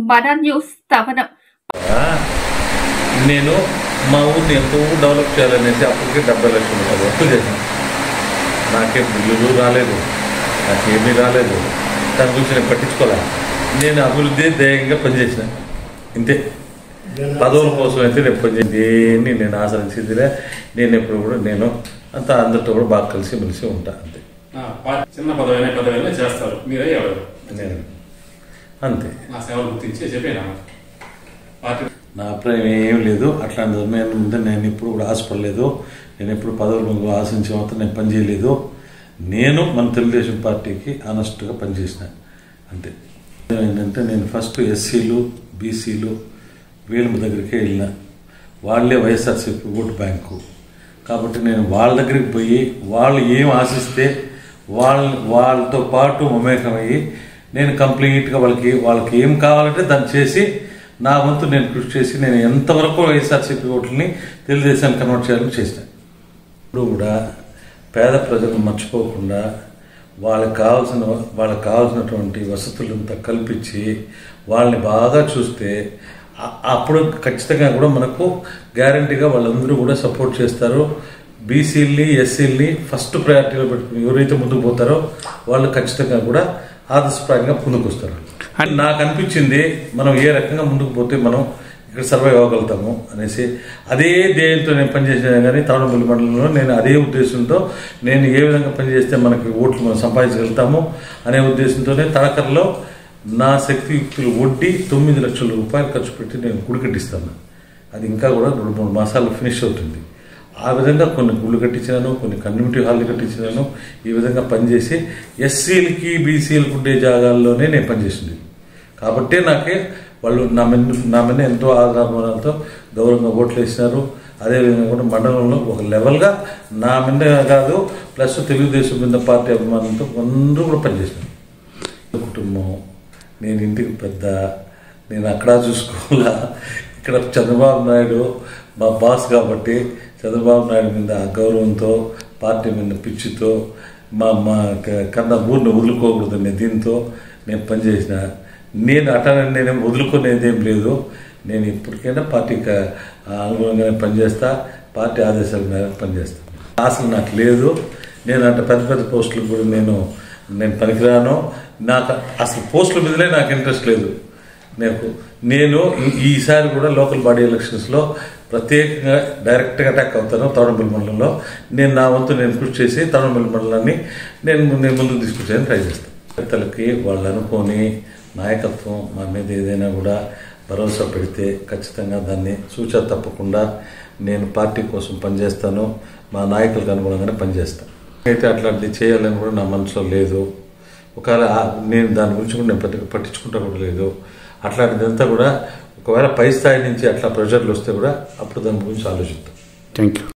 మన న్యూస్ స్థాపనం. నేను మా ఊరిని ఎంతో డెవలప్ చేయాలనేసి అప్పటికే 70 లక్షల వర్క్ చేశాను. నాకేం బిల్లులు రాలేదు, నాకేమీ రాలేదు, దాని గురించి నేను పట్టించుకోలే. నేను అభివృద్ధి ధ్యేయంగా పనిచేసిన, ఇంతే. పదవుల కోసం అయితే నేను పనిచేసి నేను ఆచరించేదిలే. నేను ఎప్పుడు కూడా నేను అంతా అందరితో కూడా బాగా కలిసి ఉంటా, అంతే. చిన్న పదవి చేస్తారు, మీరే ఎవరు నేను అంతే. నా సేవలు గుర్తించి చెప్పేనా నా అభిప్రాయం ఏం లేదు. అట్లాంటి ముందు నేను ఎప్పుడు కూడా ఆశపడలేదు. నేను ఎప్పుడు పదవులు ఆశించే మాత్రం నేను పనిచేయలేదు. నేను మన తెలుగుదేశం పార్టీకి ఆనెస్ట్గా పనిచేసిన, అంతే. ఏంటంటే నేను ఫస్ట్ ఎస్సీలు బీసీలు వీళ్ళ దగ్గరికే వెళ్ళిన. వాళ్ళే వైఎస్ఆర్సీపీ ఓటు బ్యాంకు కాబట్టి నేను వాళ్ళ దగ్గరికి పోయి వాళ్ళు ఏం ఆశిస్తే వాళ్ళతో పాటు మమేకమయ్యి నేను కంప్లీట్గా వాళ్ళకి ఏం కావాలంటే దాన్ని చేసి నా వంతు నేను కృషి చేసి నేను ఎంతవరకు వైఎస్ఆర్సీపీ ఓట్లని తెలుగుదేశాన్ని కన్వర్ట్ చేయాలని చేసిన. ఇప్పుడు కూడా పేద ప్రజలను మర్చిపోకుండా వాళ్ళకి కావాల్సినటువంటి వసతులంతా కల్పించి వాళ్ళని బాగా చూస్తే అప్పుడు ఖచ్చితంగా కూడా మనకు గ్యారంటీగా వాళ్ళందరూ కూడా సపోర్ట్ చేస్తారు. బీసీల్ని ఎస్సీల్ని ఫస్ట్ ప్రయారిటీలో పెట్టుకుని ఎవరైతే ముందుకు పోతారో వాళ్ళు ఖచ్చితంగా కూడా ఆదర్శప్రాయంగా ముందుకు వస్తారు. అని నాకు అనిపించింది, మనం ఏ రకంగా ముందుకు పోతే మనం ఇక్కడ సర్వైవ్ అవ్వగలుగుతాము అనేసి అదే ధ్యేయంతో నేను పనిచేసిన. కానీ తాడేపల్లి మండలంలో నేను అదే ఉద్దేశంతో నేను ఏ విధంగా పనిచేస్తే మనకి ఓట్లు మనం సంపాదించగలుగుతాము అనే ఉద్దేశంతోనే తడకరలో నా శక్తియుక్తులు వడ్డీ 9 లక్షల రూపాయలు ఖర్చు పెట్టి నేను గుడి కట్టిస్తాను. అది ఇంకా కూడా 2-3 మాసాలు ఫినిష్ అవుతుంది. ఆ విధంగా కొన్ని గుళ్ళు కట్టించినాను, కొన్ని కమ్యూనిటీ హాల్ని కట్టించినాను. ఈ విధంగా పనిచేసి ఎస్సీలకి బీసీలకు ఉండే జాగాల్లోనే నేను పనిచేసింది. కాబట్టే నాకే వాళ్ళు నా మీద ఎంతో ఆదరణతో గౌరవంగా ఓట్లు వేసినారు. అదేవిధంగా కూడా మండలంలో ఒక లెవెల్గా నా మీద కాదు ప్లస్ తెలుగుదేశం మీద పార్టీ అభిమానంతో అందరూ కూడా పనిచేసినారు. కుటుంబం, నేను ఇంటికి పెద్ద, నేను అక్కడ చూసుకోవాలా. ఇక్కడ చంద్రబాబు నాయుడు మా బాస్ కాబట్టి చంద్రబాబు నాయుడు మీద గౌరవంతో పార్టీ మీద పిచ్చితో మా కన్నా ఊరిని వదులుకోకూడదనే దీంతో నేను పనిచేసిన. నేను అటానని నేనేం వదులుకునేది ఏం లేదు. నేను ఇప్పటికైనా పార్టీకి అనుగుణంగానే పనిచేస్తా, పార్టీ ఆదేశాల మీద పనిచేస్తాను. అసలు నాకు లేదు. నేను అంటే పెద్ద పోస్టులకు కూడా నేను పనికిరాను. నాకు అసలు పోస్టుల మీదనే నాకు ఇంట్రెస్ట్ లేదు. నేను ఈసారి కూడా లోకల్ బాడీ ఎలక్షన్స్లో ప్రత్యేకంగా డైరెక్ట్గా అటాక్ అవుతాను తాడేపల్లి మండలంలో. నేను నా వంతు నేను కృషి చేసి తాడేపల్లి మండలాన్ని నేను ముందుకు తీసుకొచ్చేయడానికి ట్రై చేస్తాను. పెద్దలకి వాళ్ళు అనుకొని నాయకత్వం మా మీద ఏదైనా కూడా భరోసా పెడితే ఖచ్చితంగా దాన్ని సూచన తప్పకుండా నేను పార్టీ కోసం పనిచేస్తాను. మా నాయకులకు అనుగుణంగానే పనిచేస్తాను. అయితే అట్లాంటిది చేయాలని కూడా నా మనసులో లేదు. ఒకవేళ నేను దాని గురించి కూడా నేను పట్టించుకుంటా కూడా లేదు. అట్లాంటిదంతా కూడా ఒకవేళ పై స్థాయి నుంచి అట్లా ప్రెషర్లు వస్తే కూడా అప్పుడు దాని గురించి ఆలోచిస్తాను. Thank you.